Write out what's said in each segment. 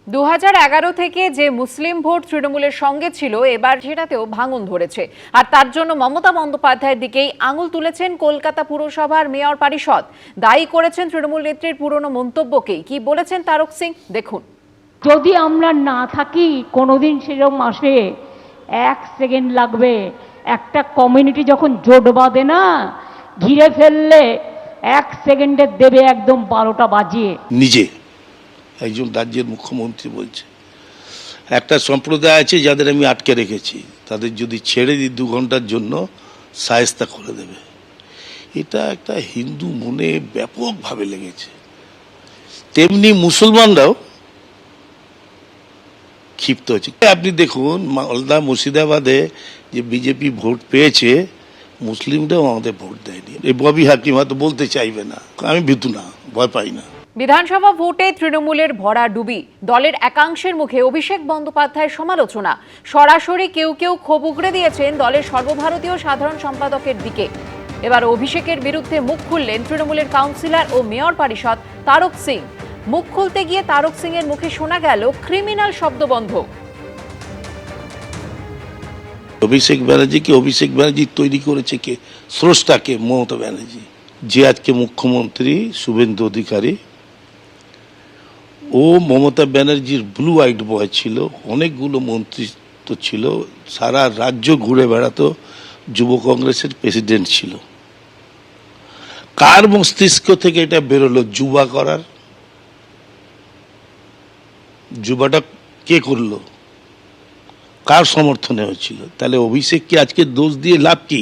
2011 থেকে যে মুসলিম ভোট তৃণমূলের সঙ্গে ছিল, এবার সেটাতেও ভাঙন ধরেছে। আর তার জন্য মমতা বন্দ্যোপাধ্যায়ের দিকেই আঙুল তুলেছেন কলকাতা পুরসভার মেয়র পরিষদ। দায়ী করেছেন তৃণমূল নেত্রীর পুরনো মন্তব্যকেই। কি বলেছেন তারক সিং, দেখুন। যদি আমরা না থাকি কোনোদিন সেরকম আসে, 1 সেকেন্ড লাগবে। একটা কমিউনিটি যখন জোট বাঁধে না, ঘিরে ফেললে 1 সেকেন্ডে দেবে একদম 12টা বাজিয়ে। নিজে একজন রাজ্যের মুখ্যমন্ত্রী বলছে একটা সম্প্রদায় আছে যাদের আমি আটকে রেখেছি, তাদের যদি ছেড়ে দিই 2 ঘন্টার জন্য শায়েস্তা করে দেবে। এটা একটা হিন্দু মনে ব্যাপকভাবে লেগেছে। তেমনি মুসলমানরাও ক্ষিপ্ত হয়েছে। আপনি দেখুন মালদা মুর্শিদাবাদে যে বিজেপি ভোট পেয়েছে, মুসলিমরাও আমাদের ভোট দেয়নি। এই ববি হাকিম হয়তো বলতে চাইবে না, আমি ভীতু না, ভয় পাই না। বিধানসভা ভোটে তৃণমূলের ভরাডুবি, দলের একাংশের মুখে অভিষেক বন্দ্যোপাধ্যায়ের সমালোচনা। সরাসরি কেউ কেউ ক্ষোভ উগড়ে দিয়েছেন দলের সর্বভারতীয় সাধারণ সম্পাদকের দিকে। এবার অভিষেকের বিরুদ্ধে মুখ খুললেন তৃণমূলের কাউন্সিলর ও মেয়র পরিষদ তারক সিং। মুখ খুলতে গিয়ে তারক সিং এর মুখে শোনা গেল ক্রিমিনাল শব্দবন্ধ। অভিষেক ব্যানার্জি তৈরি করেছে কে? স্রষ্টাকে, মমতা ব্যানার্জি, যে আজকে মুখ্যমন্ত্রী শুভেন্দু অধিকারী। ও মমতা ব্যানার্জির ব্লু আইড বয় ছিল, অনেকগুলো মন্ত্রিত্ব ছিল, সারা রাজ্য ঘুরে বেড়াতো, যুব কংগ্রেসের প্রেসিডেন্ট ছিল। কার মস্তিষ্ক থেকে এটা বেরোলো যুবা করার? যুবাটা কে করলো? কার সমর্থনে হয়েছিল? তাহলে অভিষেককে আজকে দোষ দিয়ে লাভ কি?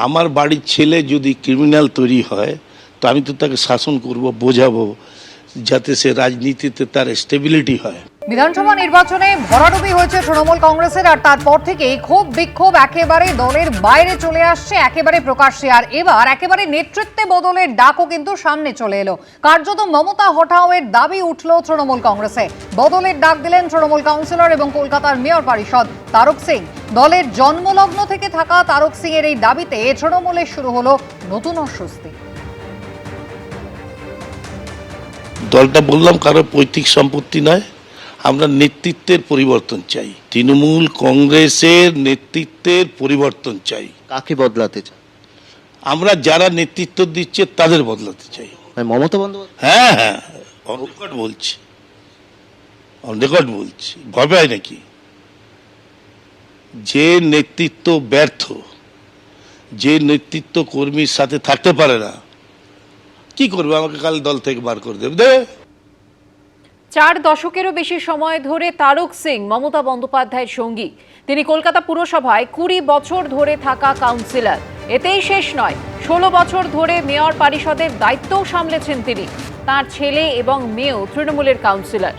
আমার বাড়ির ছেলে যদি ক্রিমিনাল তৈরি হয়, তো আমি তো তাকে শাসন করব, বোঝাবো, যাতে সে রাজনীতিতে তার স্টেবিলিটি হয়। বিধানসভা নির্বাচনে ভরাডুবি হয়েছে তৃণমূল কংগ্রেসের, আর তারপর থেকেই ক্ষোভ বিক্ষোভ একেবারে দলের বাইরে চলে আসছে, একেবারে প্রকাশ্যে। আর এবার একেবারে নেতৃত্বে বদলের ডাকও কিন্তু সামনে চলে এলো। কার্যত মমতা হটাওয়ের দাবি উঠল তৃণমূল কংগ্রেসে। বদলের ডাক দিলেন তৃণমূল কাউন্সিলর এবং কলকাতার মেয়র পরিষদ তারক সিং। দলের জন্মলগ্ন থেকে থাকা তারক সিং এর এই দাবিতে তৃণমূলে শুরু হলো নতুন অস্বস্তি। দলটা বললাম কারো পৈতৃক সম্পত্তি নয়, আমরা নেতৃত্বের পরিবর্তন চাই। তৃণমূল কংগ্রেসের নেতৃত্বের পরিবর্তন চাই। কাকে বদলাতে চাই? আমরা যারা নেতৃত্ব দিচ্ছে তাদের বদলাতে চাই। মমতা বন্দ্যোপাধ্যায়? হ্যাঁ, অন রেকর্ড বলছি, ভয় পাই নাকি? যে নেতৃত্ব ব্যর্থ, যে নেতৃত্ব কর্মীর সাথে থাকতে পারে না, কি করবে? আমাকে কাল দল থেকে বার করে দেবে। 4 দশকেরও বেশি সময় ধরে তারক সিং মমতা বন্দ্যোপাধ্যায়ের সঙ্গী। তিনি কলকাতা পুরসভায় 20 বছর ধরে থাকা কাউন্সিলর। এতেই শেষ নয়, 16 বছর ধরে মেয়র পরিষদের দায়িত্বও সামলেছেন তিনি। তার ছেলে এবং মেয়েও তৃণমূলের কাউন্সিলর।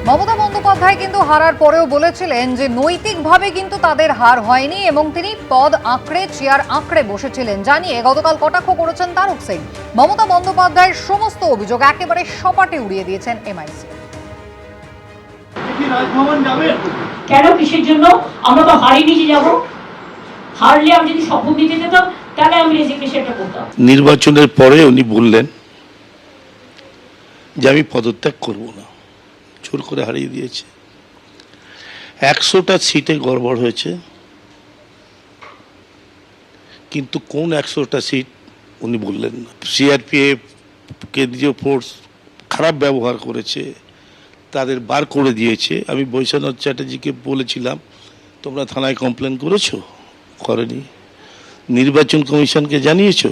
মমতা বন্দ্যোপাধ্যায় কিন্তু হারার পরেও বলেছিলেন যে নৈতিকভাবে কিন্তু তাদের হার হয়নি, এবং তিনি পদ আঁকড়ে, চেয়ার আঁকড়ে বসেছিলেন জানিয়ে গতকাল কটাক্ষ করেছেন তারক সিং। মমতা বন্দ্যোপাধ্যায়ের সমস্ত অভিযোগ একেবারে সপাটে উড়িয়ে দিয়েছেন এমআইসি। কেন, কিসের জন্য? আমরা তো হারিনি যে যাবো। হারলে আমি যদি শপথ দিতে যেতাম, তাহলে আমি রেজিগনেশনটা করতাম। নির্বাচনের পরে উনি বললেন যে আমি পদত্যাগ করব না, জোর করে হারিয়ে দিয়েছে। 100টা সিটে গড়বড় হয়েছে, কিন্তু কোন 100টা সিট উনি বললেন না। সিআরপিএফ, কেন্দ্রীয় ফোর্স খারাপ ব্যবহার করেছে, তাদের বার করে দিয়েছে। আমি বৈশ্বনাথ চ্যাটার্জিকে বলেছিলাম, তোমরা থানায় কমপ্লেন করেছো? করেনি। নির্বাচন কমিশনকে জানিয়েছো?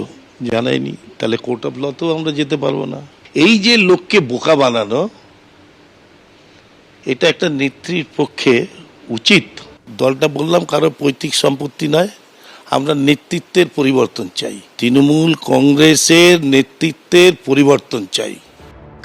জানায়নি। তাহলে কোর্ট অফ লতেও আমরা যেতে পারবো না। এই যে লোককে বোকা বানানো, এটা একটা নেত্রীর পক্ষে উচিত? দলটা বললাম কারো পৈতৃক সম্পত্তি নয়, আমরা নেতৃত্বের পরিবর্তন চাই। তৃণমূল কংগ্রেসের নেতৃত্বের পরিবর্তন চাই।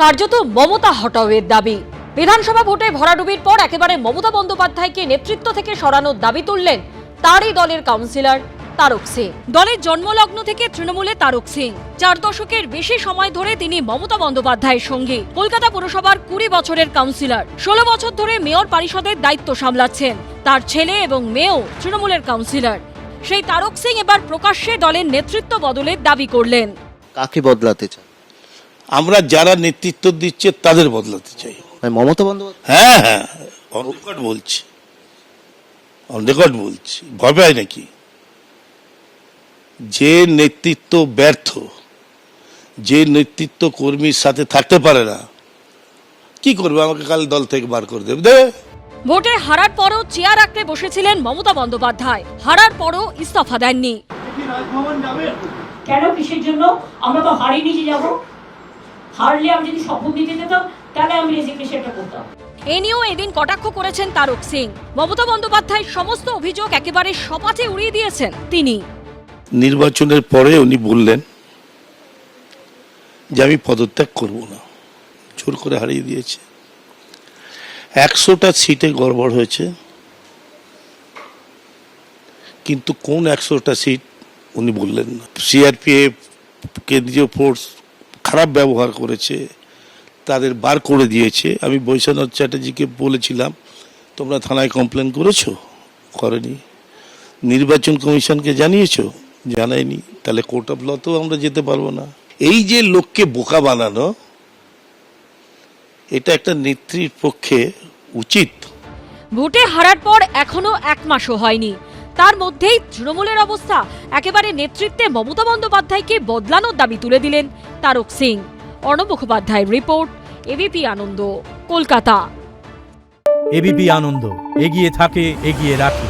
কার্যত মমতা হটাওয়ের দাবি। বিধানসভা ভোটে ভরাডুবির পর একেবারে মমতা বন্দ্যোপাধ্যায়কে নেতৃত্ব থেকে সরানোর দাবি তুললেন তারই দলের কাউন্সিলর তারক সিং। দলের জন্মলগ্ন থেকে তৃণমূলে তারক সিং। 4 দশকের বেশি সময় ধরে তিনি মমতা বন্দ্যোপাধ্যায়ের সঙ্গী। কলকাতা পুরসভার 20 বছরের কাউন্সিলর। 16 বছর ধরে মেয়র পরিষদের দায়িত্ব সামলাচ্ছেন। তার ছেলে এবং মেয়েও তৃণমূলের কাউন্সিলর। সেই তারক সিং এবার প্রকাশ্যে দলের নেতৃত্ব বদলের দাবি করলেন। কাকে বদলাতে চান? আমরা যারা নেতৃত্ব দিচ্ছে তাদের বদলাতে চাই। মানে মমতা বন্দ্যোপাধ্যায়? হ্যাঁ হ্যাঁ, অন রেকর্ড বলছি, অন রেকর্ড বলছি। ভয় পায় নাকি? যে নেতৃত্ব ব্যর্থ, যে নেতৃত্ব কর্মীর সাথে থাকতে পারে না, কি করবে? আমাকে কাল দল থেকে বার করে দেবে। ভোটে হারার পরও চেয়ার আঁকড়ে বসেছিলেন মমতা বন্দ্যোপাধ্যায়। হারার পরও ইস্তফা দেননি। কেন, কিসের জন্য? আমরা তো হারিয়ে নিয়ে যাব। হারলে আমি যদি শপথ দিতে যেতাম তাহলে আমি রেজিগনেশনটা করতাম। এ নিয়েও এদিন কটাক্ষ করেছেন তারক সিং। মমতা বন্দ্যোপাধ্যায়ের সমস্ত অভিযোগ একেবারে সপাটে উড়িয়ে দিয়েছেন তিনি। নির্বাচনের পরে উনি বললেন যে আমি পদত্যাগ করব না, জোর করে হারিয়ে দিয়েছে। 100টা সিটে গড়বড় হয়েছে, কিন্তু কোন 100টা সিট উনি বললেন না। সিআরপিএফ, কেন্দ্রীয় ফোর্স খারাপ ব্যবহার করেছে, তাদের বার করে দিয়েছে। আমি বৈশ্বনাথ চ্যাটার্জিকে বলেছিলাম তোমরা থানায় কমপ্লেন করেছো, করেনি। নির্বাচন কমিশনকে জানিয়েছো, জানায়নি। তাহলে কোর্ট অফ লতেও আমরা যেতে পারবো না। এই যে লোককে বোকা বানানো, এটা একটা নেত্রীর পক্ষে উচিত? ভোটে হারার পর এখনো 1 মাসও হয়নি, তার মধ্যেই তৃণমূলের অবস্থা। একেবারে নেতৃত্বে মমতা বন্দ্যোপাধ্যায়কে বদলানোর দাবি তুলে দিলেন তারক সিং। অর্ণব মুখোপাধ্যায়ের রিপোর্ট, এবিপি আনন্দ, কলকাতা। এবিপি আনন্দ, এগিয়ে থাকে, এগিয়ে রাখে।